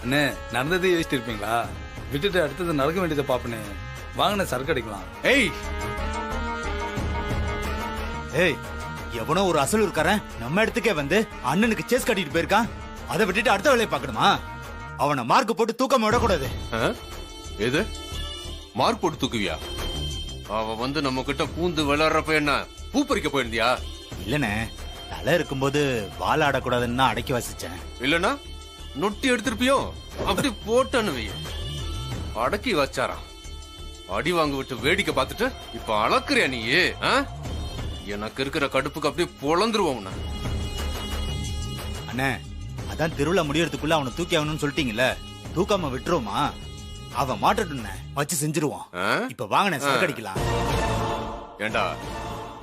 அண்ணே நடந்ததே யோசிச்சுட்டு இருப்பீங்களா? விட்டுட்டு அடுத்தது நடக்க வேண்டியதை பாப்பனே. வாங்கின சரக்கு அடிக்கலாம். ஏய் ஏய், எவனோ ஒரு அசல் இருக்காரன் நம்ம இடத்துக்கே வந்து அண்ணனுக்கு சேஸ் கட்டிட்டு போயிருக்கான். அதை விட்டுட்டு அடுத்த வேலையை பார்க்கணுமா? அவனை மார்க் போட்டு தூக்காம விடக்கூடாது. எது மார்க் போட்டு தூக்குவியா? அவ வந்து நம்ம கிட்ட பூந்து விளையாடுறப்ப என்ன பூ பறிக்க போயிருந்தியா? இல்லனே, தலை இருக்கும்போது வால் ஆடக்கூடாதுன்னு அடக்கி வாசிச்சேன். இல்லனா நொட்டி எடுத்திருப்பியோ? அப்படி போட்டனு வை. அடக்கி வச்சாரா? அடி வாங்க விட்டு வேடிக்கை பார்த்துட்டு இப்ப அளக்குறியா நீ? எனக்கு இருக்கிற கடுப்புக்கு அப்படியே பொழந்துருவோம். அண்ணே, அதான் திருவிழா முடியறதுக்குள்ள அவனை தூக்கி ஆகணும்னு சொல்லிட்டீங்கல்ல, தூக்காம விட்டுருவோமா? அவன் மாட்டட்டும் வச்சு செஞ்சிருவான். இப்ப வாங்கின சரக்கு அடிக்கலாம். ஏண்டா,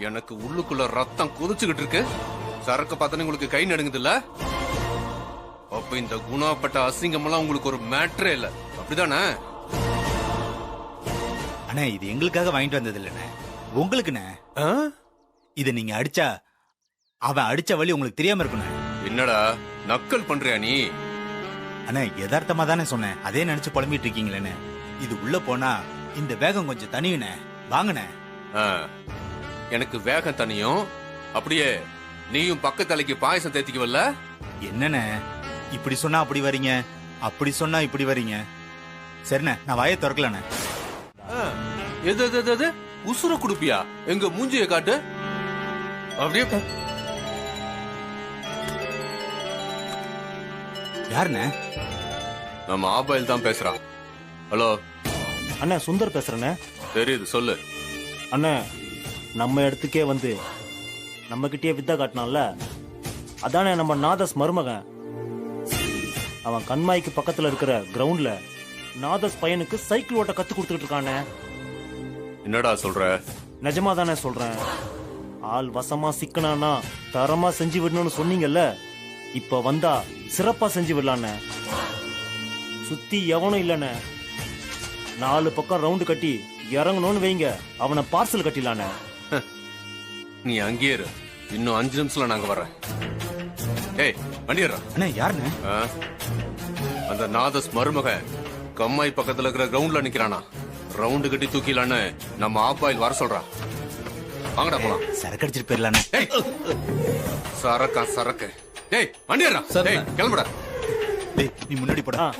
எனக்கு உள்ளுக்குள்ள ரத்தம் கொதிச்சுக்கிட்டு இருக்கு. சரக்கு பார்த்தா உங்களுக்கு கை நடுங்குது இல்ல? அப்ப இந்த குணாப்பட்ட அசிங்கம் எல்லாம் உங்களுக்கு ஒரு மேட்டரே இல்ல, அப்படிதானே? அண்ணே, இது எங்களுக்காக வாங்கிட்டு வந்தது இல்லண்ணே, உங்களுக்குண்ணே. இத நீங்க அடிச்சா அவன் அடிச்ச வழி உங்களுக்கு தெரியாம இருக்கணும். என்னடா நக்கல் பண்றியா நீ? அண்ணே, யதார்த்தமா தானே சொன்னேன், அதே நினைச்சு புலம்பிட்டு இருக்கீங்களேன்னு. இது உள்ள போனா இந்த வேகம் கொஞ்சம் தனியுனே, வாங்கண்ணே. எனக்கு வேகம் தனியும், அப்படியே நீயும் பக்கத்தலைக்கு பாயசம் தேத்திக்குவல்ல? என்னண்ணே இப்படி சொன்னா அப்படி வரீங்க, அப்படி சொன்னா இப்படி வரீங்க. சரிண்ணே, நான் வாயை திறக்கலண்ணே. எது எது எது உசுர குடுப்பியா? எங்க மூஞ்சிய காட்டு. அப்படியே யாருண்ணே? நம்ம ஆபாயில் தான் பேசுறான். ஹலோ அண்ணா, சுந்தர் பேசுறேண்ணே. தெரியுது, சொல்லு. அண்ணா, நம்ம இடத்துக்கே வந்து நம்ம கிட்டே வித்தா காட்டினான்ல, அதானே நம்ம நாதஸ் மருமகன். அவன் கண்மாய்க்கு பக்கத்துல இருக்கிற கிரவுண்ட்ல நாதஸ் பையனுக்கு சைக்கிள் ஓட்ட கத்து கொடுத்துட்டு இருக்கானே. என்னடா சொல்ற? நிஜமா தானே சொல்றேன். ஆள் வசமா சிக்கனானா தரமா செஞ்சு விடணும்னு சொன்னீங்கல்ல, இப்ப வந்தா சிறப்பா செஞ்சு விடலான்னு. சுத்தி எவனும் இல்லன்னு 4 பக்கம் ரவுண்டு கட்டி இறங்கணும்னு வைங்க, அவனை பார்சல் கட்டிலான. நீ அங்கேயே இரு, இன்னும் 5 நிமிஷத்துல நாங்க வர்றேன். ஏய் வண்டியறா. அண்ணே, யாருண்ணே? அந்த நாதஸ் மருமக கம்மாய் பக்கத்துல இருக்கிற கிரவுண்ட்ல நிக்கிறானா, ரவுண்டு கட்டி தூக்கிலான்னு நம்ம ஆப்பாயில் வர சொல்றா. வாங்கடா போலாம். சரக்கு அடிச்சிட்டு போயிடலானே. சரக்கா சரக்கு. டேய் வண்டியறா. டேய் கிளம்புடா. டேய், நீ முன்னாடி போடா.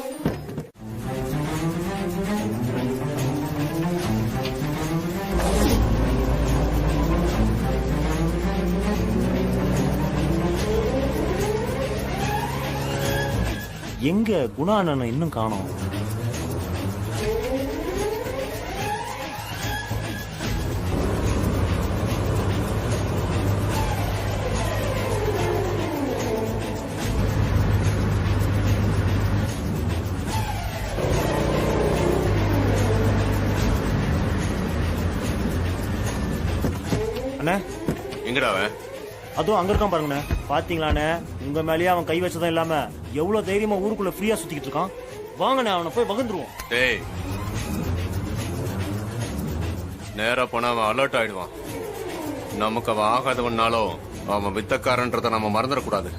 எங்க குணா அண்ணன் இன்னும் காணோம்? அண்ணா, எங்கடா அவன்? அதுவும் அங்க இருக்கான் பாருங்கண்ணே. பாத்தீங்களாண்ணே, உங்க மேலேயே அவன் கை வச்சதும் இல்லாம எவ்வளவு தைரியமா ஊருக்குள்ள ஃப்ரீயா சுத்திக்கிட்டு இருக்கான். வாங்கண்ணே, அவனை போய் வகுந்துருவோம். டேய், நேரா போனா அவன் அலர்ட் ஆயிடுவான். நமக்கு அவன் ஆகாதவனாலும் அவன் வித்தக்காரன்றத நம்ம மறந்துடக்கூடாது.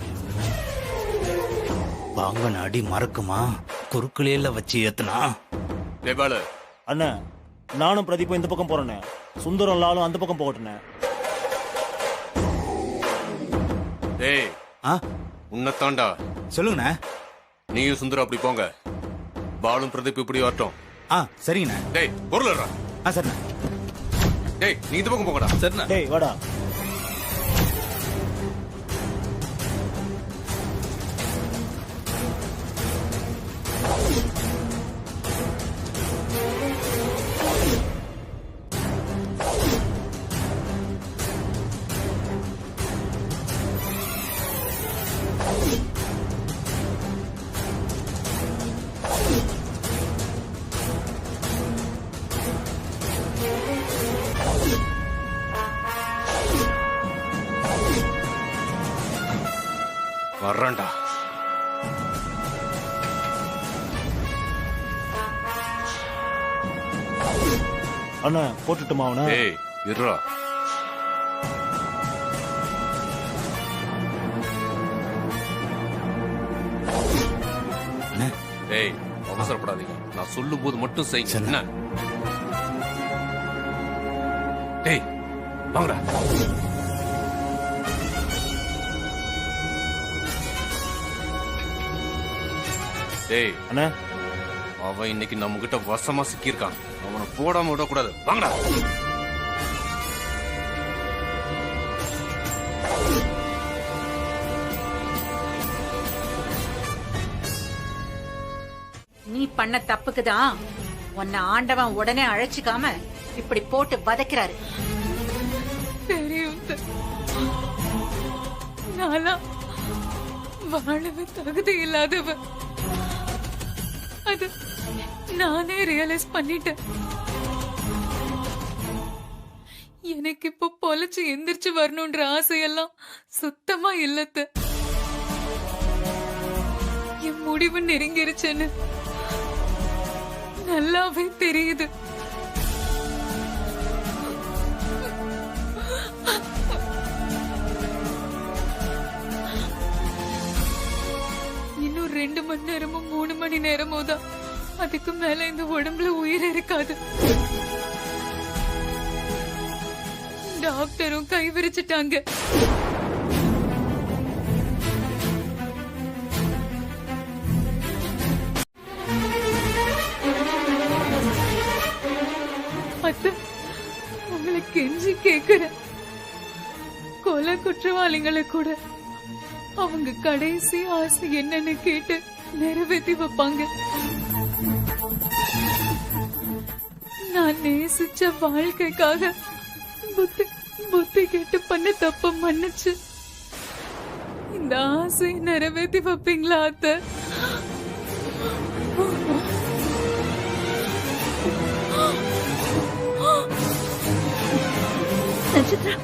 வாங்க, அடி மறக்குமா? குறுக்குலையில வச்சு ஏத்துனா. டேபாலு. அண்ணா, நானும் பிரதீப்பும் இந்த பக்கம் போறேண்ணே, சுந்தரம் லாலும் அந்த பக்கம் போகட்டுண்ணே. டேய், உன்னத்தாண்டா. சொல்லுங்கண்ணே. நீயும் சுந்தரம் அப்படி போங்க, பாலும் பிரதீப் இப்படி வரட்டும். சரிங்கண்ணே. டேய் பொருளா. சரிண்ணே. டேய் நீ இந்த பக்கம் போங்கடா. சரிண்ணே. டேய் வாடா. வர்றேன்டா. அண்ணா, போட்டுட்டுமா அவனை? டேய் இருடா. அண்ணே, ஏய் அவசரப்படாதீங்க, நான் சொல்லும் போது மட்டும் செய்யுங்க. சரி. என்ன? டேய் வாங்கடா. டேய் அண்ணா அவன் இன்னைக்கு நம்ம கிட்ட வசமா சிக்கியிருக்கான். அவனை போடாம விடக்கூடாது. வாங்கடா. நீ பண்ண தப்புக்குதான் உன்னை ஆண்டவன் உடனே அழைச்சிக்காம இப்படி போட்டு வதைக்கிறாரு. தெரியும். நானா வாழவே தகுதி இல்லாதவ. அது நானே ரியலைஸ் பண்ணிட்டேன். எனக்கு இப்போ பொழைச்சு எந்திரிச்சு வரணும்ன்ற ஆசையெல்லாம் சுத்தமா இல்லத்த. என் முடிவு நெருங்கிருச்சுன்னு நல்லாவே தெரியுது. இன்னும் 2 மணி நேரமோ 3 மணி நேரமோ தான். அதுக்கு மேல இந்த உடம்புல உயிர் இருக்காது. டாக்டரும் கை விரிச்சிட்டாங்க. அத்தை, உங்களை கெஞ்சி கேக்குறேன். கொலை குற்றவாளிகளை கூட அவங்க கடைசி ஆசை என்னன்னு கேட்டு நிறைவேற்றி வைப்பாங்க. நான் நேசிச்ச வாழ்க்கைக்காக புத்தி கேட்டு பண்ண தப்ப மன்னிச்சு இந்த ஆசை நிறைவேற்றி வைப்பீங்களா அத்தை? நட்சத்திரா,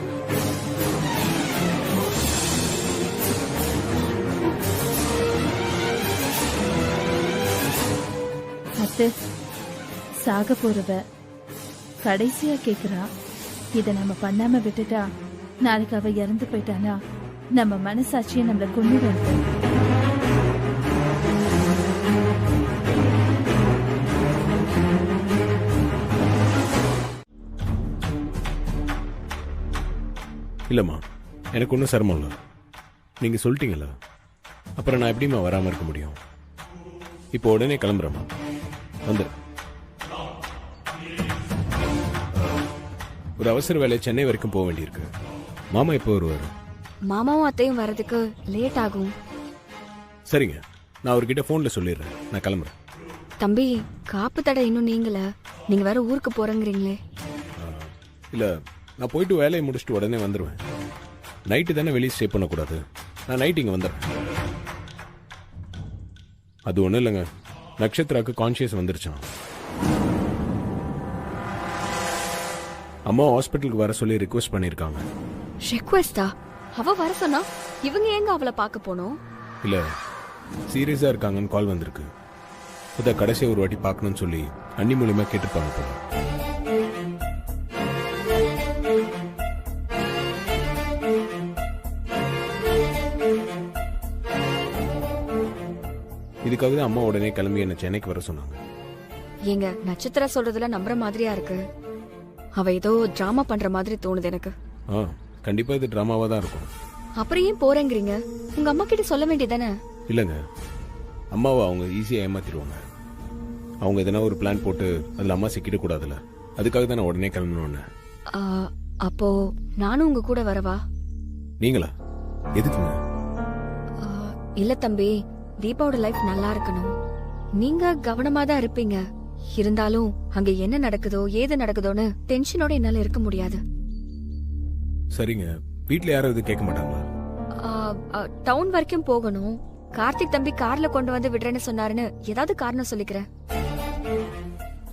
அத்தை, சாக போறவ கடைசியா கேக்குறா. இத நம்ம பண்ணாம விட்டுட்டா நாளைக்கு அவ இறந்து போயிட்டானா நம்ம மனசாட்சியை நம்மள கொண்டு வந்து. இல்லைம்மா, எனக்கு ஒன்றும் சிரமம் இல்லை. நீங்கள் சொல்லிட்டீங்களா, அப்புறம் நான் எப்படிம்மா வராமல் இருக்க முடியும்? இப்போ உடனே கிளம்புறேம்மா, வந்துடு. ஒரு அவசர வேலை சென்னை வரைக்கும் போக வேண்டியிருக்கு. மாமா எப்போ வருவார்? மாமாவும் அத்தையும் வர்றதுக்கு லேட் ஆகும். சரிங்க, நான் அவர்கிட்ட ஃபோனில் சொல்லிடுறேன். நான் கிளம்புறேன். தம்பி, காப்பு தடை இன்னும் நீங்கள. நீங்க வேற ஊருக்கு போறேங்கிறீங்களே. இல்லை, நான் போயிட்டு வேலையை முடிச்சுட்டு உடனே வந்துடுவேன். நைட்டு தானே வெளியே ஸ்டே பண்ணக்கூடாது. நான் நைட் இங்கே வந்துடுறேன். அது ஒன்றும் இல்லைங்க, நட்சத்திராக்கு கான்ஷியஸ் வந்துருச்சான். அம்மா ஹாஸ்பிட்டலுக்கு வர சொல்லி ரிக்வெஸ்ட் பண்ணியிருக்காங்க. ரிக்வெஸ்டா? அவ வர சொன்னா இவங்க எங்க அவளை பார்க்க போனோம்? இல்லை, சீரியஸாக இருக்காங்கன்னு கால் வந்திருக்கு. இதை கடைசியாக ஒரு வாட்டி பார்க்கணும்னு சொல்லி அண்ணி மூலியமா கேட்டுப்பாங்க போல. இதுக்காக தான் அம்மா உடனே கிளம்பி என்ன சென்னைக்கு வர சொன்னாங்க. எங்க நட்சத்திர சொல்றதுல நம்புற மாதிரியா இருக்கு. அவ ஏதோ டிராமா பண்ற மாதிரி தோணுது எனக்கு. கண்டிப்பா இது டிராமாவா தான் இருக்கும். அப்புறம் ஏன் போறேங்கிறீங்க? உங்க அம்மா கிட்ட சொல்ல வேண்டியதானே? இல்லைங்க, அம்மாவை அவங்க ஈஸியா ஏமாத்திடுவாங்க. அவங்க எதனா ஒரு பிளான் போட்டு அதுல அம்மா சிக்கிட கூடாதுல்ல, அதுக்காக தான் நான் உடனே கிளம்பணும்னு. அப்போ நானும் உங்க கூட வரவா? நீங்களா? எதுக்குங்க? இல்ல தம்பி, தீபாவோட லைஃப் நல்லா இருக்கணும். நீங்க கவனமா தான் இருப்பீங்க. இருந்தாலும் அங்க என்ன நடக்குதோ ஏது நடக்குதோன்னு டென்ஷனோட என்னால இருக்க முடியாது. சரிங்க, வீட்ல யாரும் இது கேட்க மாட்டாங்களா? டவுன் வரைக்கும் போகணும். கார்த்திக் தம்பி கார்ல கொண்டு வந்து விடுறேன்னு சொன்னாருன்னு ஏதாவது காரணம் சொல்லிக்கிறேன்.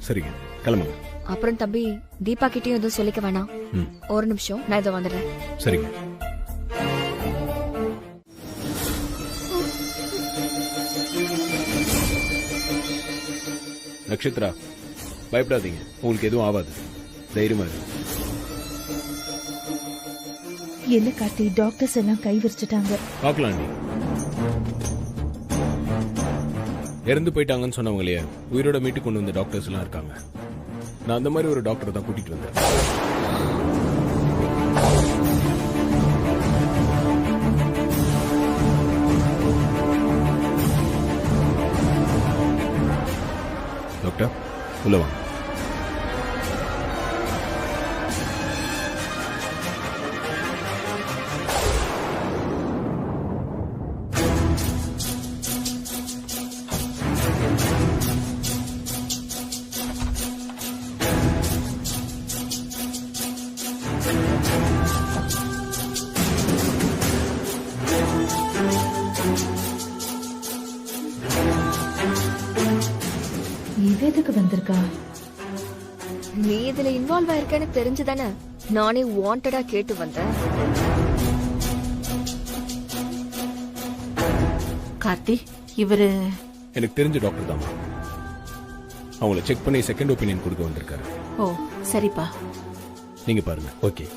சரிங்க, கிளம்புங்க. அப்புறம் தம்பி, தீபா கிட்டயும் எதுவும் சொல்லிக்க வேணாம். ஒரு நிமிஷம், நான் இதோ வந்துடுறேன். சரிங்க. நட்சத்திரா, பயப்படாதீங்க, உங்களுக்கு எதுவும் ஆகாது. தைரியமா இருக்கு. என்ன கார்த்தி, டாக்டர்ஸ் எல்லாம் கை விரிச்சிட்டாங்க. பார்க்கலாம். இறந்து போயிட்டாங்கன்னு சொன்னவங்களே உயிரோட மீட்டு கொண்டு வந்த டாக்டர்ஸ் எல்லாம் இருக்காங்க. நான் அந்த மாதிரி ஒரு டாக்டரை தான் கூட்டிட்டு வந்தேன். டாக்டர் உள்ள வாங்க. இவ எதுக்கு வந்திருக்கா? நீ இதுல இன்வால்வ் ஆயிருக்கேன்னு தெரிஞ்சுதானே நானே வாண்டடா கேட்டு வந்தேன். கார்த்தி, இவரு எனக்கு தெரிஞ்ச டாக்டர் தான். அவங்கள செக் பண்ணி செகண்ட் ஒப்பீனியன் கொடுக்க வந்திருக்காரு. ஓ சரிப்பா. நீங்க பாருங்க. ஓகே.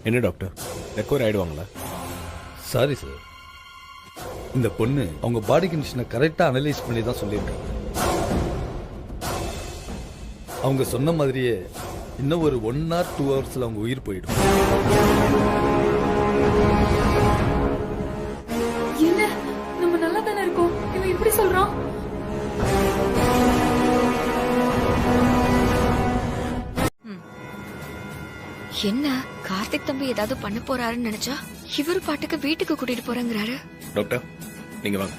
என்ன டாக்டர், ரெக்கவர் ஆயிடுவாங்களா? சாரி சார், இந்த பொண்ணு அவங்க பாடி கண்டிஷனை கரெக்டா அனலைஸ் பண்ணி தான் சொல்லியிருக்காங்க. அவங்க சொன்ன மாதிரியே இன்னும் ஒரு 1 or 2 hours அவங்க உயிர் போயிடும். என்ன, நம்ம நல்லா தானே இருக்கோம், இவன் இப்படி சொல்றான்? என்ன கார்த்திக் தம்பி ஏதாவது பண்ண போறாருன்னு நினைச்சா இவரு பாட்டுக்கு வீட்டுக்கு கூட்டிட்டு போறேங்கிறாரு. டாக்டர் நீங்க வாங்க.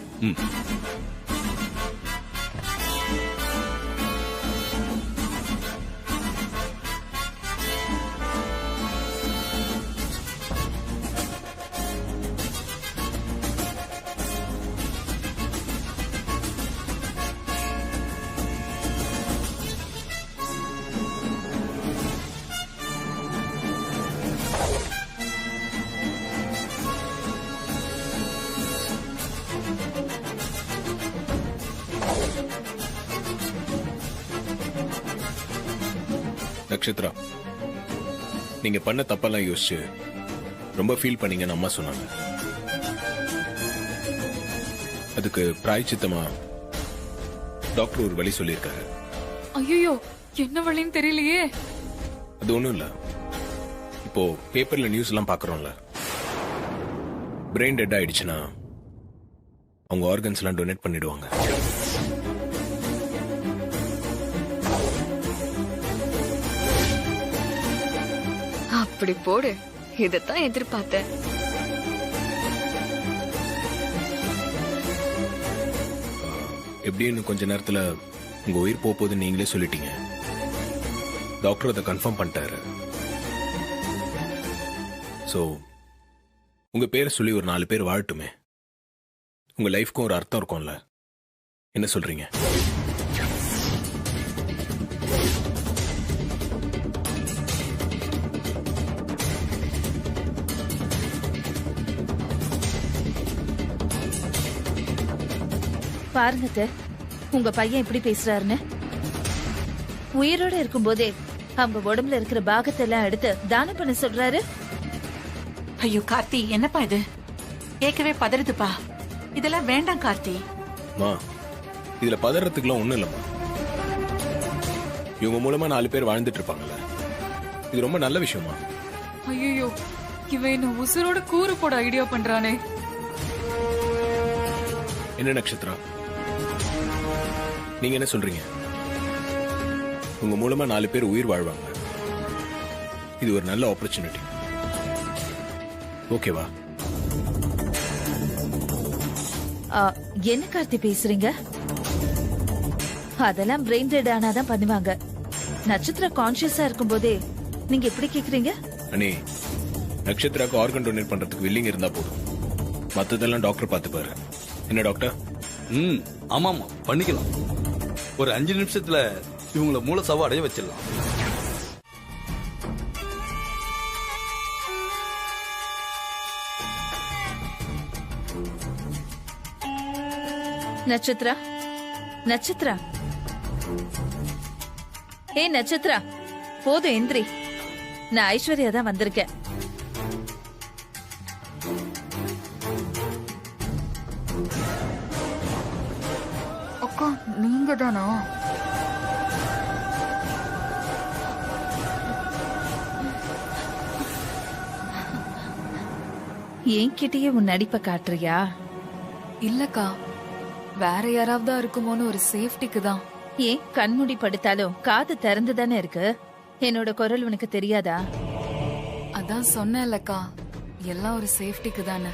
நக்ஷத்ரா, நீங்க பண்ண தப்பெல்லாம் யோசிச்சு ரொம்ப ஃபீல் பண்ணீங்கன்னு அம்மா சொன்னாங்க. அதுக்கு பிராயச்சித்தமா டாக்டர் ஒரு வழி சொல்லியிருக்காரு. ஐயோ, என்ன வழின்னு தெரியலையே. அது ஒண்ணும் இல்ல, இப்போ பேப்பர்ல நியூஸ் எல்லாம் பாக்குறோம்ல, பிரெயின் டெட் ஆயிடுச்சுன்னா அவங்க ஆர்கன்ஸ் எல்லாம் டொனேட் பண்ணிடுவாங்க. அப்படி போடு, இதத்தான் எதிர்பார்த்தேன். எப்படின்னு கொஞ்ச நேரத்துல உங்க உயிர் போகுதுன்னு நீங்களே சொல்லிட்டீங்க. டாக்டர் அதை கன்ஃபார்ம் பண்ணிட்டாரு. சோ உங்க பேரை சொல்லி ஒரு 4 பேர் வாழட்டுமே, உங்க லைஃப்க்கும் ஒரு அர்த்தம் இருக்கும்ல. என்ன சொல்றீங்க? பாருங்க அத்தை, உங்க பையன் எப்படி பேசுறாருன்னு. உயிரோட இருக்கும்போதே அவங்க உடம்புல இருக்கிற பாகத்தை எல்லாம் எடுத்து தானம் பண்ண சொல்றாரு. ஐயோ கார்த்தி, என்னப்பா இது? கேட்கவே பதறுதுப்பா. இதெல்லாம் வேண்டாம் கார்த்தி. மா, இதுல பதறதுக்குலாம் ஒண்ணும் இல்லம்மா. இவங்க மூலமா 4 பேர் வாழ்ந்துட்டு இருப்பாங்கல்ல, இது ரொம்ப நல்ல விஷயமா. ஐயோ, இவன் என்ன உசுரோட கூறு போட ஐடியா பண்றானே. என்ன நட்சத்திரம், நீங்க என்ன சொல்றீங்க? உங்க மூலமா 4 பேர் உயிர் வாழ்வாங்க. இது ஒரு நல்ல ஆப்பர்ச்சுனிட்டி. ஓகேவா? என்ன கார்த்தி பேசுறீங்க? அதெல்லாம் பிரெயின் டெட் ஆனாதான் பண்ணுவாங்க. நட்சத்திர கான்சியஸா இருக்கும் போதே நீங்க எப்படி கேக்குறீங்க? அண்ணே, நட்சத்திராக்கு ஆர்கன் டொனேட் பண்றதுக்கு வில்லிங் இருந்தா போதும். மத்ததெல்லாம் டாக்டர் பார்த்துப்பாரு. என்ன டாக்டர்? ஆமாமா, பண்ணிக்கலாம். ஒரு 5 நிமிஷத்துல இவங்கள மூலசாவை அடைய வச்சிடலாம். நட்சத்திரா, நட்சத்திரா, ஏ நட்சத்திரா, போதும் எந்திரி. நான் ஐஸ்வர்யா தான் வந்திருக்கேன். அக்கா நீங்க தானா? என்கிட்டயே உன் நடிப்பை காட்டுறியா? இல்லக்கா, வேற யாராவதா இருக்குமோன்னு ஒரு சேஃப்டிக்கு தான். ஏன் கண்மூடி படுத்தாலும் காது திறந்து தானே இருக்கு. என்னோட குரல் உனக்கு தெரியாதா? அதான் சொன்னேன்லக்கா, எல்லாம் ஒரு சேஃப்டிக்கு தானே.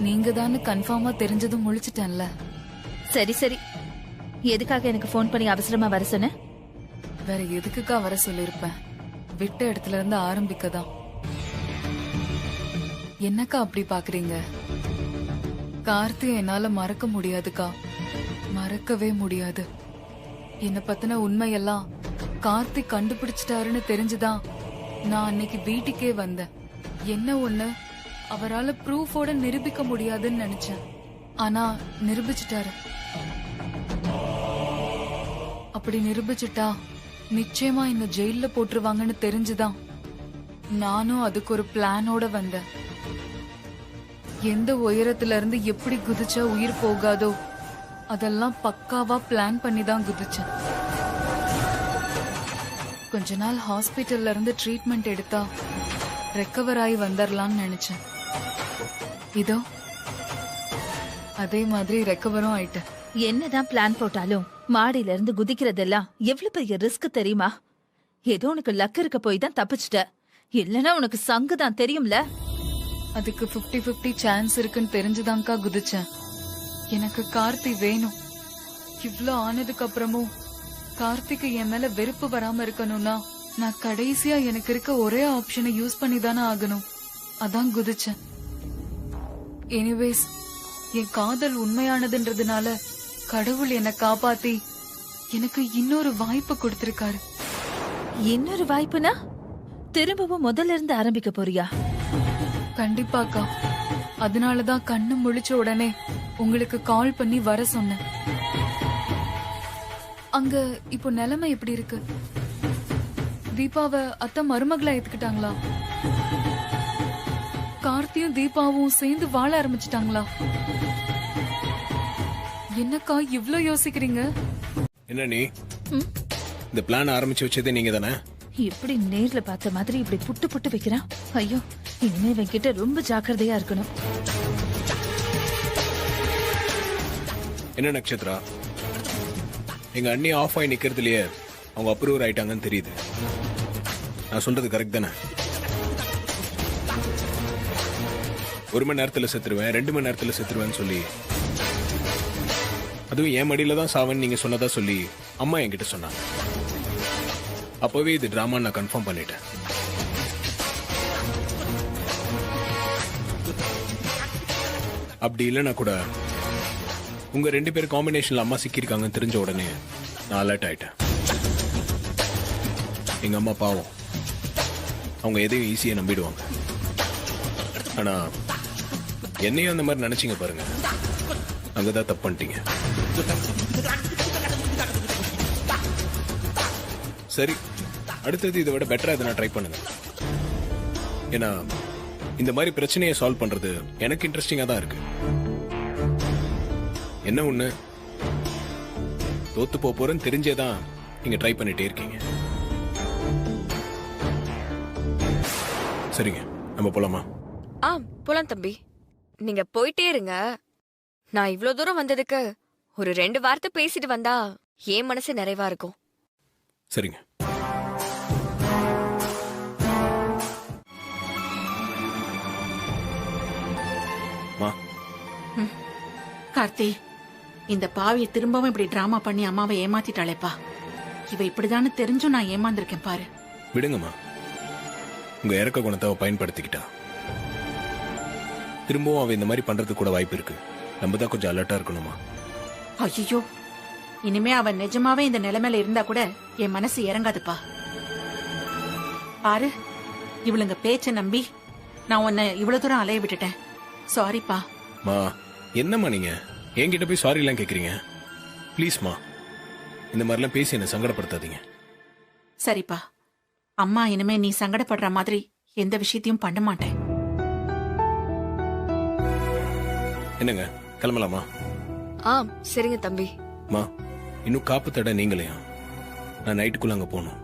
நீங்க தானே கன்ஃபார்மா தெரிஞ்சதும் முழிச்சிட்டேன்ல. சரி சரி, எதுக்காக எனக்கு ஃபோன் பண்ணி அவசரமா வர சொன்ன? வேற எதுக்குக்கா வர சொல்லிருப்பேன்? விட்ட இடத்துல இருந்து ஆரம்பிக்கதான். என்னக்கா அப்படி பாக்குறீங்க? கார்த்தி என்னால மறக்க முடியாதுக்கா, மறக்கவே முடியாது. என்ன பத்தின உண்மையெல்லாம் கார்த்திக் கண்டுபிடிச்சிட்டாருன்னு தெரிஞ்சுதான் நான் அன்னைக்கு வீட்டுக்கே வந்தேன். என்ன ஒண்ணு, அவரால ப்ரூஃபோட நிரூபிக்க முடியாதுன்னு நினைச்சேன். ஆனா நிரூபிச்சிட்டாரு. அப்படி நிரூபிச்சுட்டா நிச்சயமா என்ன ஜெயில போட்டுருவாங்கன்னு தெரிஞ்சுதான் நானும் அதுக்கு ஒரு பிளானோட வந்தேன். எந்த உயரத்துல இருந்து எப்படி குதிச்சா உயிர் போகாதோ அதெல்லாம் பக்காவா பிளான் பண்ணி தான் குதிச்சேன். கொஞ்ச நாள் ஹாஸ்பிட்டல்ல இருந்து ட்ரீட்மெண்ட் எடுத்தா ரெக்கவர் ஆகி வந்துடலாம்னு நினைச்சேன். இதோ அதே மாதிரி ரெக்கவரும் ஆயிட்டேன். என்னதான் பிளான் போட்டாலும் மாடியில இருந்து குதிக்கிறதெல்லாம் எவ்வளவு பெரிய ரிஸ்க் தெரியுமா? ஏதோ உனக்கு லக் இருக்க போய் தான் தப்பிச்சிட்ட. இல்லனா உனக்கு சங்கு தான் தெரியும்ல. அதுக்கு 50-50 சான்ஸ் இருக்குன்னு தெரிஞ்சுதான்க்கா குதிச்சேன். எனக்கு கார்த்தி வேணும். இவ்ளோ ஆனதுக்கு அப்புறமும் கார்த்திக்கு என் மேல வெறுப்பு வராம இருக்கணும்னா நான் கடைசியா எனக்கு இருக்க ஒரே ஆப்ஷனை யூஸ் பண்ணி தானே ஆகணும். அதான் குதிச்சேன். எனிவேஸ், என் காதல் உண்மையானதுன்றதுனால கடவுள் என்னை காப்பாத்தி எனக்கு இன்னொரு வாய்ப்பு கொடுத்திருக்காரு. இன்னொரு வாய்ப்புனா திரும்பவும் முதல்ல இருந்து ஆரம்பிக்க போறியா? கண்டிப்பாக்கா. அதனாலதான் கண்ணு முழிச்ச உடனே உங்களுக்கு கால் பண்ணி வர சொன்னேன். அங்க இப்போ நிலைமை எப்படி இருக்கு? தீபாவை அத்தை மருமகளா ஏத்துக்கிட்டாங்களா? கார்த்தியும் தீபாவும் சேர்ந்து வாழ ஆரம்பிச்சிட்டாங்களா? என்னக்கா இவ்ளோ யோசிக்கிறீங்க? என்ன நீ இந்த பிளான் ஆரம்பிச்சு வச்சதே நீங்க தானே? இப்படி நேர்ல பார்த்த மாதிரி இப்படி புட்டு புட்டு வைக்கிறான். ஐயோ, இனிமே வைக்கிட்ட ரொம்ப ஜாக்கிரதையா இருக்கணும். என்ன நட்சத்திரா, எங்க அண்ணி ஆஃப் ஆகி நிக்கிறதுலயே அவங்க அப்ரூவர் ஆயிட்டாங்கன்னு தெரியுது. நான் சொல்றது கரெக்ட் தானே? 1 மணி நேரத்துல செத்துருவேன், 2 மணி நேரத்துல செத்துருவேன்னு சொல்லி, அதுவும் என் மடியில தான் சாவன் நீங்க சொன்னதா சொல்லி அம்மா என்கிட்ட சொன்னாங்க. அப்பவே இது டிராமா நான் கன்ஃபார்ம் பண்ணிட்டேன். அப்படி இல்லைன்னா கூட உங்க 2 பேர் காம்பினேஷன்ல அம்மா சிக்கிருக்காங்கன்னு தெரிஞ்ச உடனே நான் அலர்ட் ஆயிட்டேன். எங்க அம்மா பாவம், அவங்க எதையும் ஈஸியா நம்பிடுவாங்க. ஆனா என்னையும் அந்த மாதிரி நினைச்சீங்க பாருங்க, அங்கதான் தப்பு பண்ணிட்டீங்க. சரி, அடுத்தது இதை விட பெட்டரா இதை நான் ட்ரை பண்ணுங்க. ஏன்னா இந்த மாதிரி பிரச்சனையை சால்வ் பண்றது எனக்கு இன்ட்ரெஸ்டிங்கா தான் இருக்கு. என்ன ஒண்ணு, தோத்து போறேன்னு தெரிஞ்சேதான் நீங்க ட்ரை பண்ணிட்டே இருக்கீங்க. சரிங்க, நம்ம போலாமா? போலாம் தம்பி. நீங்க போயிட்டே இருங்க. நான் இவ்ளோ தூரம் வந்ததுக்கு ஒரு 2 வார்த்தை பேசிட்டு வந்தா என் மனசு நிறைவா இருக்கும். சரிங்க. மா, கார்த்தி, இந்த பாவிய திரும்பவும் இப்படி டிராமா பண்ணி அம்மாவை ஏமாத்திட்டாளேப்பா. இவ இப்படிதானு தெரிஞ்சும் நான் ஏமாந்திருக்கேன் பாரு. விடுங்கம்மா. உங்க இறக்க குணத்தை அவ பயன்படுத்திக்கிட்டா. திரும்பவும் அவ இந்த மாதிரி பண்றதுக்கு கூட வாய்ப்பு இருக்கு. நம்ம தான் கொஞ்சம் அலர்ட்டா இருக்கணுமா? ஐயோ, இனிமே அவன் நிஜமாவே இந்த நிலைமையில இருந்தா கூட என் மனசு இறங்காதுப்பா. பாரு, இவளுங்க பேச்ச நம்பி நான் உன்னை இவ்வளவு தூரம் அலைய விட்டுட்டேன். சாரிப்பா. மா, என்னம்மா நீங்க என்கிட்ட போய் சாரி எல்லாம் கேக்குறீங்க? ப்ளீஸ்மா, இந்த மாதிரிலாம் பேசி என்ன சங்கடப்படுத்தாதீங்க. சரிப்பா, அம்மா இனிமே நீ சங்கடப்படுற மாதிரி எந்த விஷயத்தையும் பண்ண மாட்டேன். என்னங்க, கிளம்பலாமா? சரிங்க தம்பி. மா, இன்னும் காப்பு தடை நீங்களையா? நான் நைட்டுக்குள்ள அங்க போகணும்.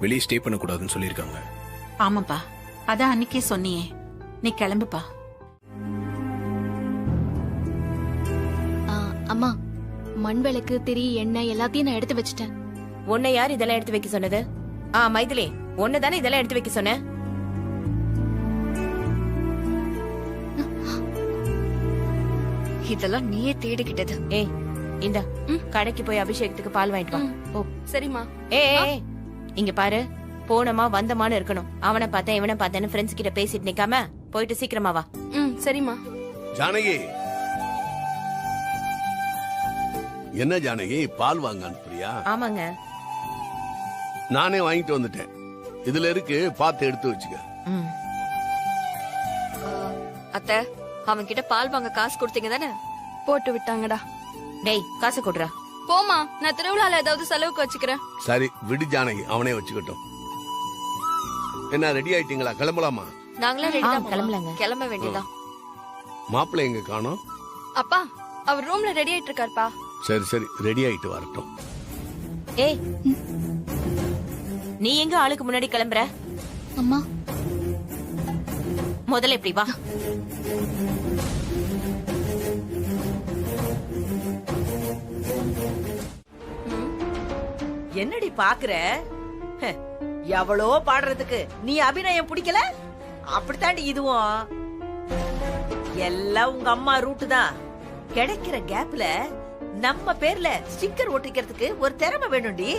வெளியே ஸ்டே பண்ணக்கூடாதுன்னு சொல்லியிருக்காங்க. ஆமாப்பா, அதான் அன்னைக்கே சொன்னியே. நீ கிளம்புப்பா. அம்மா, மண் விளக்கு, திரி, எண்ணெய் எல்லாத்தையும் நான் எடுத்து வச்சிட்டேன். உன்னை யார் இதெல்லாம் எடுத்து வைக்க சொன்னது? மைதிலி, ஒன்னு தானே இதெல்லாம் எடுத்து வைக்க சொன்ன? இதெல்லாம் நீயே தேடிக்கிட்டது. ஏய், இந்த கடைக்கு போய் அபிஷேகத்துக்கு பால் வாங்கிட்டு வா. ஓ சரிம்மா. ஏய், இங்க பாரு, போனமா வந்தமான்னு இருக்கணும். அவனை பார்த்தேன் இவனை பார்த்தேன்னு ஃப்ரெண்ட்ஸ் கிட்ட பேசிட்டு நிக்காம போயிட்டு சீக்கிரமா வா. சரிம்மா. ஜானகி, என்ன ஜானகி, பால் வாங்க அனுப்புறியா? ஆமாங்க, நானே வாங்கிட்டு வந்துட்டேன். இதுல இருக்கு, பார்த்து எடுத்து வச்சுக்க. அத்தை, அவன் கிட்ட பால் வாங்க காசு கொடுத்தீங்க தானே? போட்டு விட்டாங்கடா. டேய், காசு கொடுறா. போமா, நான் திருவிழால ஏதாவது செலவுக்கு வச்சுக்கிறேன். சரி விடு ஜானகி, அவனே வச்சுக்கட்டும். என்ன ரெடி ஆயிட்டீங்களா? கிளம்பலாமா? நாங்களே ரெடி தான், கிளம்பலாங்க. கிளம்ப வேண்டியதான். மாப்பிள்ளை எங்க காணோம்? அப்பா, அவர் ரூம்ல ரெடி ஆயிட்டு இருக்காருப்பா. சரி சரி, ரெடி ஆயிட்டு வரட்டும். ஏய், நீ எங்க ஆளுக்கு முன்னாடி கிளம்புற? அம்மா, முதல்ல இப்படி வா. என்னடி பாக்குற? எவ்வளோ பாடுறதுக்கு நீ அபிநயம் பிடிக்கல? அப்படித்தாண்டி இதுவும். எல்லாம் உங்க அம்மா ரூட்டு தான். கிடைக்கிற கேப்ல நம்ம பேர்ல ஸ்டிக்கர் ஒட்டிக்கிறதுக்கு ஒரு திறமை வேணும்டி.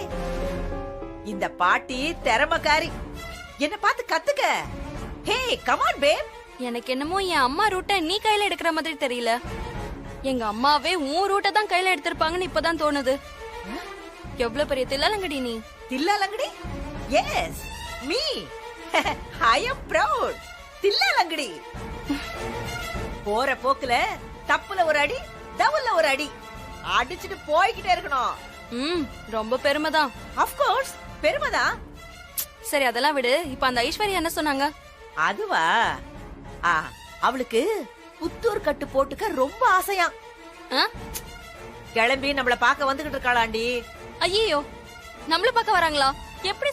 இந்த பாட்டி திறமைக்காரி. என்ன பார்த்து கத்துக்க. ஹே, கம் ஆன் பேப். எனக்கு என்னமோ என் அம்மா ரூட்டை நீ கையில எடுக்கிற மாதிரி தெரியல. எங்க அம்மாவே உன் ரூட்டை தான் கையில எடுத்திருப்பாங்கன்னு இப்பதான் தோணுது. எவ்வளவு பெரிய தில்லாலங்கடி நீ. தில்லாலங்கடி? Yes, me. I am proud. தில்லாலங்கடி. போற போக்குல தப்புல ஒரு அடி, டவுல்ல ஒரு அடி அடிச்சுட்டு போய்கிட்டே இருக்கணும். ரொம்ப பெருமைதான். Of course, பெருமைதான். சரி, அதெல்லாம் விடு. இப்ப அந்த ஐஸ்வர்யா என்ன சொன்னாங்க? அதுவா, அவளுக்கு புத்தூர் கட்டு போட்டுக்க ரொம்ப ஆசையா. கிளம்பி நம்மள பாக்க வந்துகிட்டு இருக்காளாண்டி. ஐயோ, நம்மள பாக்க வராங்களா? எப்படி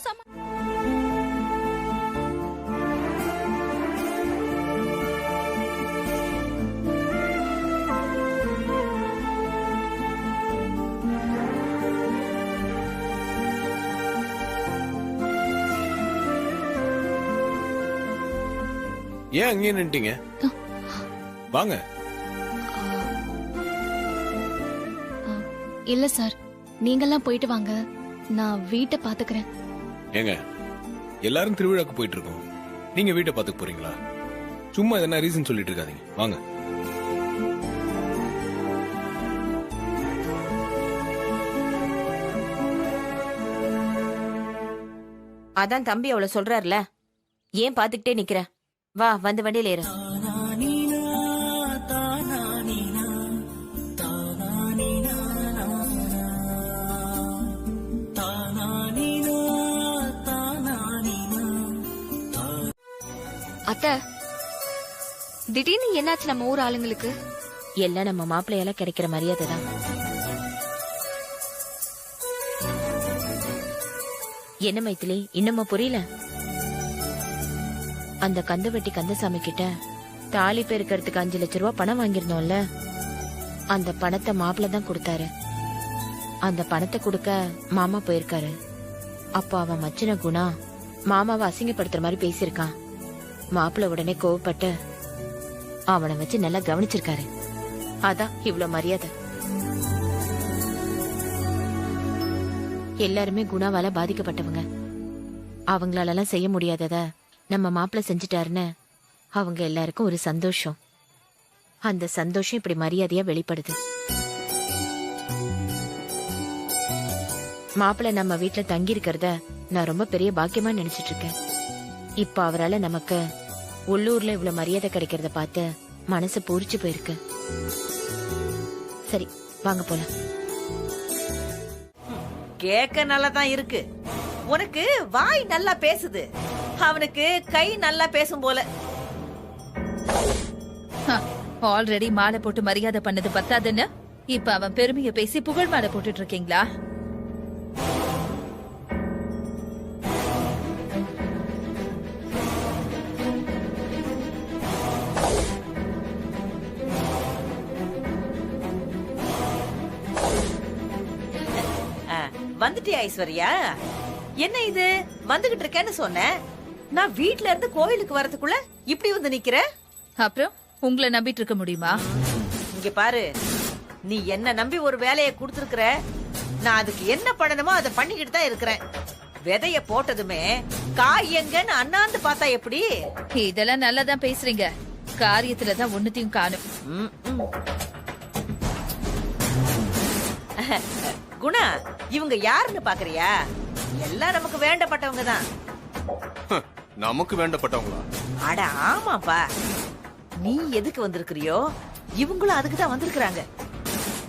ஏன் அங்கேயே நின்ட்டீங்க? வாங்க. இல்ல சார், நீங்கெல்லாம் போயிட்டு வாங்க, நான் வீட்டை பாத்துக்கிறேன். ஏங்க, எல்லாரும் திருவிழாக்கு போயிட்டு இருக்கோம், நீங்க வீட்டை பாத்துக்க போறீங்களா? சும்மா எதனா ரீசன் சொல்லிட்டு இருக்காதீங்க, வாங்க. அதான் தம்பி அவளை சொல்றாருல, ஏன் பாத்துக்கிட்டே நிக்கிற? வா, வந்து வண்டியில ஏறு. அத்தை, திடீர்னு என்னாச்சு நம்ம ஊர் ஆளுங்களுக்கு? எல்லாம் நம்ம மாப்பிள்ளையால கிடைக்கிற மரியாதை தான். என்ன மைத்திலி, இன்னுமா புரியல? அந்த கந்தவெட்டி கந்தசாமி கிட்ட தாலி பெருக்கிறதுக்கு 5 லட்சம் ரூபாய் பணம் வாங்கிருந்தோம்ல, அந்த பணத்தை மாப்பிள்ள தான் கொடுத்தாரு. அந்த பணத்தை கொடுக்க மாமா போயிருக்காரு. அப்போ அவன் மச்சின குணா மாமாவை அசிங்கப்படுத்துற மாதிரி பேசியிருக்கான். மாப்பிள்ள உடனே கோவப்பட்டு அவனை வச்சு நல்லா கவனிச்சிருக்காரு. அதான் இவ்வளவு மரியாதை. எல்லாருமே குணாவால பாதிக்கப்பட்டவங்க. அவங்களாலலாம் செய்ய முடியாதத நம்ம மாப்பிள்ள செஞ்சுட்டாருன்னு அவங்க எல்லாருக்கும் ஒரு சந்தோஷம். அந்த சந்தோஷம் இப்படி மரியாதையா வெளிப்படுது. மாப்பிள்ள நம்ம வீட்டுல தங்கி இருக்கிறத நான் ரொம்ப பெரிய பாக்கியமா நினைச்சிட்டு இருக்கேன். இப்ப அவரால நமக்கு உள்ளூர்ல இவ்வளவு மரியாதை கிடைக்கிறத பார்த்து மனசு பூரிச்சு போயிருக்கு. சரி வாங்க போலாம். கேக்க நல்லா தான் இருக்கு. உனக்கு வாய் நல்லா பேசுது, அவனுக்கு கை நல்லா பேசும் போல. ஆல்ரெடி மாலை போட்டு மரியாதை பண்ணது பத்தாதுன்னு இப்ப அவன் பெருமையை பேசி புகழ் மாலை போட்டுட்டு இருக்கீங்களா? வந்துட்டியா ஐஸ்வர்யா? என்ன இது வந்துகிட்டு இருக்கேன்னு சொன்னேன். நான் வீட்ல இருந்து கோயிலுக்கு வரதுக்குள்ள இப்படி வந்து நிக்கிற. அப்புறம் உங்களை நம்பிட்டு இருக்க முடியுமா? இங்க பாரு, நீ என்ன நம்பி ஒரு வேலையை கொடுத்துருக்குற. நான் அதுக்கு என்ன பண்ணணுமோ அதை பண்ணிக்கிட்டு தான் இருக்கிறேன். விதைய போட்டதுமே காய் எங்கன்னு அண்ணாந்து பார்த்தா எப்படி? இதெல்லாம் நல்லா தான் பேசுறீங்க, காரியத்துலதான் ஒண்ணுத்தையும் காணும். குணா, இவங்க யாருன்னு பாக்குறியா? எல்லாம் நமக்கு வேண்டப்பட்டவங்க தான். நமக்கு வேண்டப்பட்டவங்களா? அட ஆமாப்பா, நீ எதுக்கு வந்திருக்கிறியோ இவங்களும் அதுக்கு தான் வந்திருக்கிறாங்க.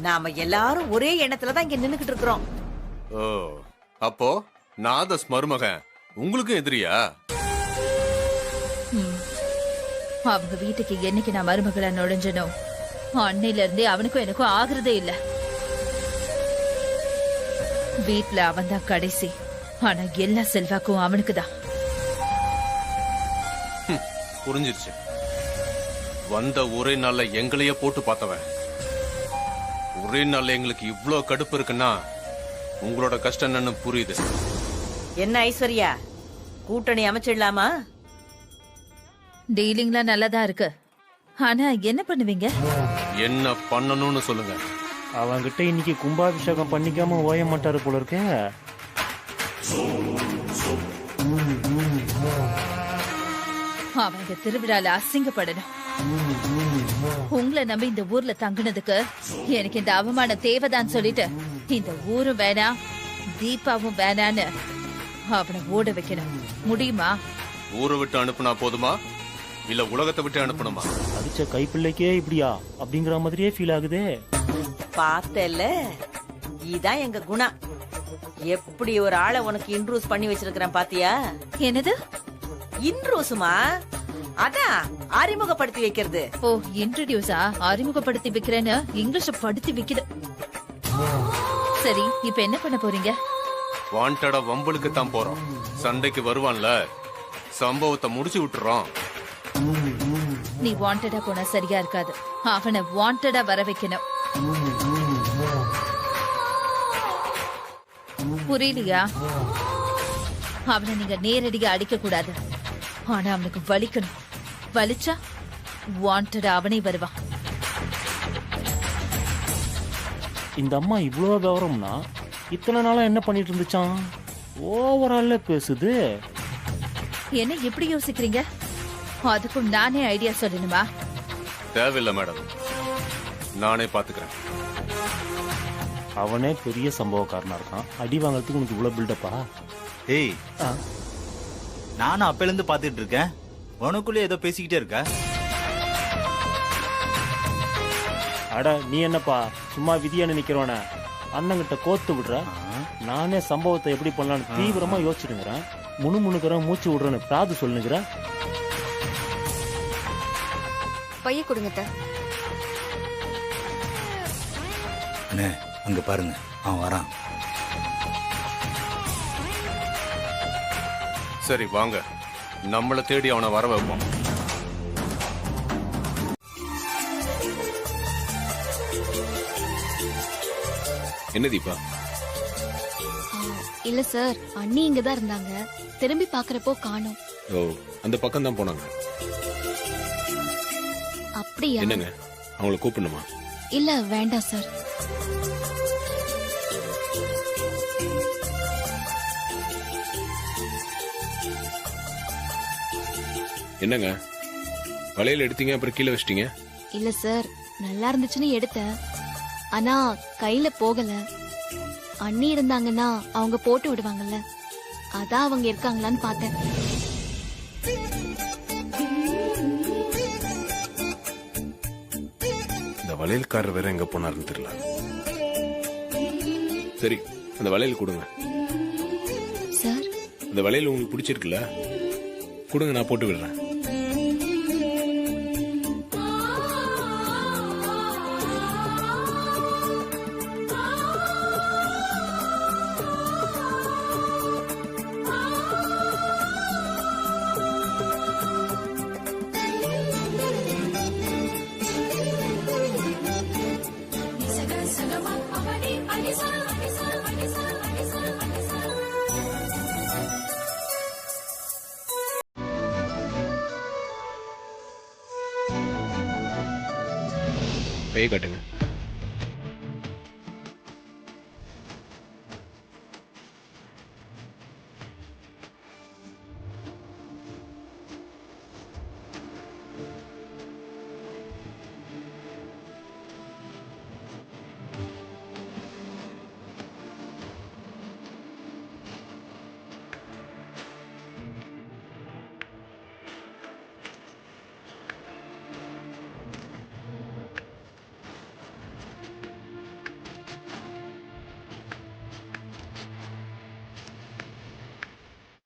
நாம எல்லாரும் ஒரே எண்ணத்துல தான் இங்க நின்னுகிட்டு இருக்கிறோம். ஓ, அப்போ நாதஸ் மருமகன் உங்களுக்கு எதிரியா? அவங்க வீட்டுக்கு என்னைக்கு நான் மருமகளா நுழைஞ்சனோ அன்னையில இருந்தே அவனுக்கும் எனக்கும் ஆகுறதே இல்ல. வீட்டுல அவன் தான் கடைசி, ஆனா எல்லா செல்வாக்கும் அவனுக்கு தான். புரிஞ்சிருச்சு. வந்த ஒரே நாள்ல எங்களையே போட்டு பார்த்தவன். ஒரே நாள்ல எங்களுக்கு இவ்ளோ கடுப்பு இருக்குன்னா உங்களோட கஷ்டம் என்னன்னு புரியுது. என்ன ஐஸ்வர்யா, கூட்டணி அமைச்சிடலாமா? டீலிங்லாம் நல்லதா இருக்கு, ஆனா என்ன பண்ணுவீங்க? என்ன பண்ணணும்னு சொல்லுங்க. அவங்கிட்ட இன்னைக்கு கும்பாபிஷேகம் பண்ணிக்காம ஓய மாட்டாரு போல இருக்க. அவங்க திருவிழால அசிங்கப்படணும். உங்களை நம்பி இந்த ஊர்ல தங்குனதுக்கு எனக்கு இந்த அவமானம் தேவைதான் சொல்லிட்டு இந்த ஊரும் வேணாம் தீபாவும் வேணான்னு அவனை ஓட வைக்கணும். முடியுமா? ஊரை விட்டு அனுப்புனா போதுமா, இல்ல உலகத்தை விட்டு அனுப்பணுமா? அடிச்ச கைப்பிள்ளைக்கே இப்படியா அப்படிங்கிற மாதிரியே ஃபீல் ஆகுதே. பார்த்தல, இதான் எங்க குணா. எப்படி ஒரு ஆளை உனக்கு இன்ட்ரூஸ் பண்ணி வச்சிருக்கிறேன் பாத்தியா? என்னது இன்ட்ரூஸ்மா? அதான் அறிமுகப்படுத்தி வைக்கிறது. ஓ, இன்ட்ரோடியூஸா? அறிமுகப்படுத்தி வைக்கிறேன்னு இங்கிலீஷ் படுத்தி வைக்கிது. சரி, இப்ப என்ன பண்ண போறீங்க? வாண்டடா வம்பலுக்கு தான் போறோம். சண்டைக்கு வருவான்ல, சம்பவத்தை முடிச்சு விட்டுறோம். நீ வாண்டடா போனா சரியா இருக்காது, அவனை வாண்டடா வர வைக்கணும். புரியலையா? அவனை நீங்க நேரடியா அடிக்க கூடாது, ஆனா அவனுக்கு வலிக்கணும். வலிச்சா வாண்டடா அவனே வருவான். இந்த அம்மா இவ்வளவு விவரம்னா இத்தனை நாளா என்ன பண்ணிட்டு இருந்துச்சான்? ஓவரால பேசுது. என்ன எப்படி யோசிக்கிறீங்க? அதுக்கும் நானே ஐடியா சொல்லணுமா? தேவையில்லை மேடம், நானே பாத்துக்கிறேன். அவனே பெரிய சம்பவக்காரனா இருக்கான், அடி வாங்கறதுக்கு உனக்கு இவ்வளவு பில்டப்பா? ஏய், நானும் அப்பையில இருந்து பாத்துட்டு இருக்கேன், உனக்குள்ள ஏதோ பேசிக்கிட்டே இருக்க. அட நீ என்னப்பா சும்மா விதியா நினைக்கிறவன அண்ணங்கிட்ட கோத்து விடுற. நானே சம்பவத்தை எப்படி பண்ணலான்னு தீவிரமா யோசிச்சுடுங்கிறேன். முணுமுணுக்கிறேன், மூச்சு விடுறேன்னு பிராது சொல்லுங்கிறேன். பைய கொடுங்க. அண்ணே, அங்க பாருங்க, அவன் வரான். சரி வாங்க, நம்மளை தேடி அவனை வர வைப்போம். என்ன தீபா, இல்ல சார், அண்ணி இங்க தான் இருந்தாங்க. திரும்பி பாக்குறப்போ காணோம். ஓ, அந்த பக்கம் தான் போனாங்க. அப்படியா? என்னங்க, அவங்கள கூப்பிடணுமா? இல்ல வேண்டாம் சார். என்னங்க, வளையல் எடுத்தீங்க அப்புறம் கீழே வச்சிட்டீங்க? இல்ல சார், நல்லா இருந்துச்சுன்னு எடுத்தேன். ஆனா கையில போகல. அண்ணி இருந்தாங்கன்னா அவங்க போட்டு விடுவாங்கல்ல, அதான் அவங்க இருக்காங்களான்னு பார்த்தேன். இந்த வளையல்காரர் வேற எங்க போனாருன்னு தெரியல. சரி, அந்த வளையல் கொடுங்க. சார், அந்த வளையல் உங்களுக்கு பிடிச்சிருக்குல்ல, கொடுங்க, நான் போட்டு விடுறேன். பைய காட்டுங்க.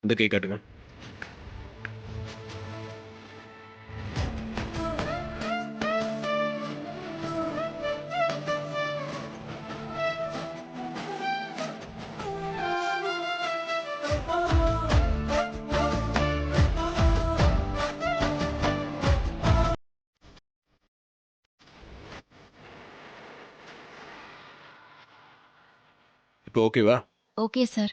இந்த கை காட்டுங்க. இப்போ ஓகேவா? Okay sir.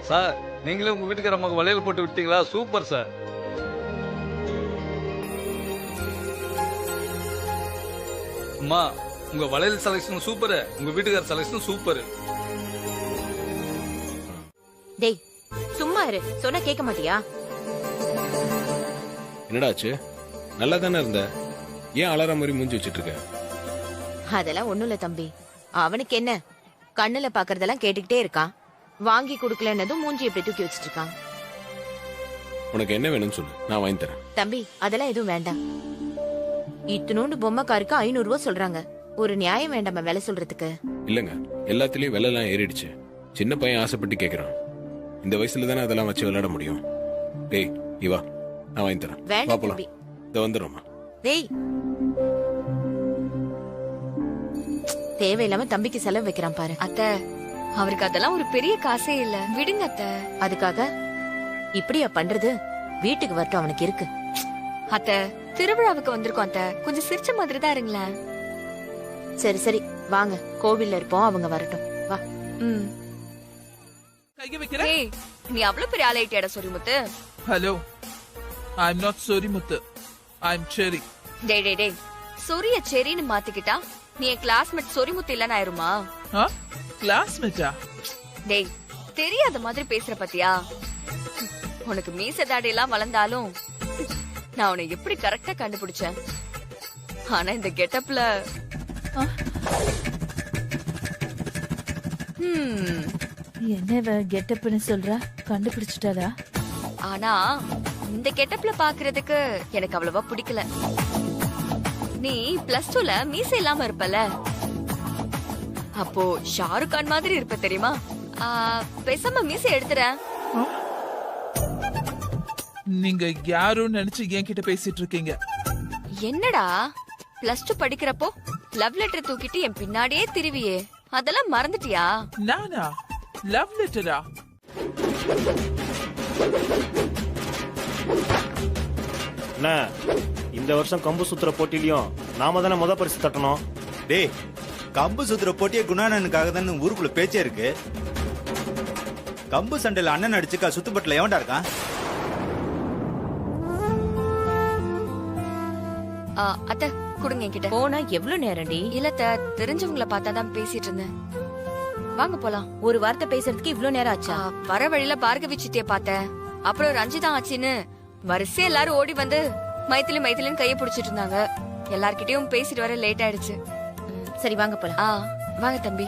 சார், நீங்களே உங்க வீட்டுக்கார அம்மாக்கு வளையல் போட்டு விட்டீங்களா? Super sir. அம்மா, உங்க வளையல் செலக்ஷன் சூப்பர், உங்க வீட்டுக்கார செலக்ஷன் சூப்பர். டேய், சும்மா இரு, சொன்னா கேட்க மாட்டியா? என்னடாச்சு? நல்லா தானே இருந்த, ஏன் அலற மாதிரி மூஞ்சி வச்சிட்டு இருக்க? அதெல்லாம் ஒண்ணும் இல்ல தம்பி. அவனுக்கு என்ன, கண்ணுல பாக்குறதெல்லாம் கேட்டுக்கிட்டே இருக்கான். வாங்கி குடுக்கலன்னதும் மூஞ்சி எப்படி தூக்கி வச்சிட்டு இருக்கான். உனக்கு என்ன வேணும்னு சொல்லு, நான் வாங்கி தரேன். தம்பி, அதெல்லாம் எதுவும் வேண்டாம். இத்தனோண்டு பொம்மைக்காருக்கு 500 ரூபாய் சொல்றாங்க. ஒரு நியாயம் வேண்டாம விலை சொல்றதுக்கு? இல்லங்க, எல்லாத்துலயும் விலை எல்லாம் ஏறிடுச்சு. சின்ன பையன் ஆசைப்பட்டு கேக்குறான். இந்த வயசுல தானே அதெல்லாம் வச்சு விளையாட முடியும். டேய், நீ வா, நான் வாங்கி தரேன். வேண்டாம் தம்பி. இத வந்துடுறோமா? டேய், தேவையில்லாம தம்பிக்கு செலவு வைக்கிறான் பாரு. அத்தை, அவருக்கு அதெல்லாம் ஒரு பெரிய காசே இல்ல, விடுங்க அத்தை. அதுக்காக இப்படியா பண்றது? வீட்டுக்கு வரட்டும், அவனுக்கு இருக்கு. அத்தை, திருவிழாவுக்கு வந்திருக்கோம் அத்தை, கொஞ்சம் சிரிச்ச மாதிரி தான் இருங்களேன். சரி சரி, வாங்க, கோவில்ல இருப்போம், அவங்க வரட்டும். வா. ஏய், நீ அவ்வளவு பெரிய ஆளாயிட்டியாடா Sorimuthu. Hello, I am not Sorimuthu, I am Cherry. டேய் டேய் டேய், சொரிய செரின்னு மாத்திக்கிட்டா நீ என் கிளாஸ்மேட் சொரிமுத்து இல்லன்னு ஆயிருமா? கிளாஸ்மேட்டா? டேய், தெரியாத மாதிரி பேசுற பத்தியா? உனக்கு மீச தாடி எல்லாம் வளர்ந்தாலும் நான் உன்னை எப்படி கரெக்டா கண்டுபிடிச்சேன். ஆனா இந்த கெட்டப்ல என்ன கெட்டப்னு சொல்றா? கண்டுபிடிச்சிட்டாரா? ஆனா இந்த கெட்டப்ல பாக்குறதுக்கு எனக்கு அவ்வளவா பிடிக்கல. நீ +2ல மீச இல்லாம இருப்பல, அப்போ ஷாருக் கான் மாதிரி இருப்ப தெரியுமா? பேசாம மீச எடுத்துற. நீங்க யாரும் நினைச்சு என்கிட்ட பேசிட்டு இருக்கீங்க? என்னடா, +2 படிக்கிறப்போ லவ் லெட்டர் தூக்கிட்டு என் பின்னாடியே திரிவியே, அதெல்லாம் மறந்துட்டியா? நானா? லவ் லெட்டரா? இந்த வருஷம் கம்பு சுத்துற போட்டிலையும் நாம தானே முத பரிசு தட்டணும். டேய், கம்பு சுத்துற போட்டியே குணானனுக்காக தான் ஊருக்குள்ள பேச்சே இருக்கு. கம்பு சண்டையில அண்ணன் அடிச்சுக்கா சுத்துப்பட்டுல எவன்டா இருக்கான்? அத்தை கொடுங்க என்கிட்ட. போனா எவ்வளவு நேரம்டி? இல்ல தெரிஞ்சவங்கள பார்த்தாதான் பேசிட்டு இருந்தேன். வாங்க போலாம். ஒரு வார்த்தை பேசுறதுக்கு இவ்ளோ நேரம் ஆச்சா? வர வழியில பார்கவி சித்திய பார்த்தேன். அப்புறம் ரஞ்சிதா ஆச்சின்னு வரிசை எல்லாரும் ஓடி வந்து மைத்திலின்னு கையை பிடிச்சிட்டு இருந்தாங்க. எல்லார்கிட்டயும் பேசிட்டு வர லேட் ஆயிடுச்சு. சரி வாங்க போலாம். வாங்க தம்பி.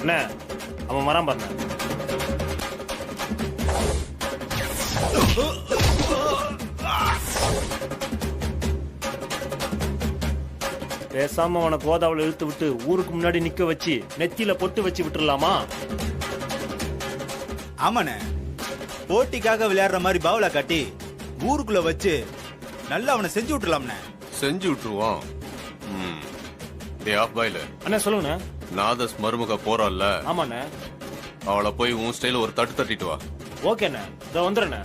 என்ன அவன் வரான் பாருங்க. பேசாம அவனை கோதாவளை இழுத்து விட்டு ஊருக்கு முன்னாடி நிக்க வச்சு நெத்தியில பொட்டு வச்சு விட்டுறலாமா? ஆமாண்ணே, போட்டிக்காக விளையாடுற மாதிரி பாவலா காட்டி ஊருக்குள்ள வச்சு நல்லா அவனை செஞ்சு விட்டுலாம்ண்ணே. செஞ்சு விட்டுருவான். டே ஆஃப் பாய்ல அண்ணா சொல்லுங்கண்ணே. நாதஸ் மருமக போறாள்ல, ஆமாண்ணே. அவளை போய் உன் ஸ்டைல ஒரு தட்டு தட்டிட்டு வா. ஓகேண்ணே, இதோ வந்துடுண்ணே.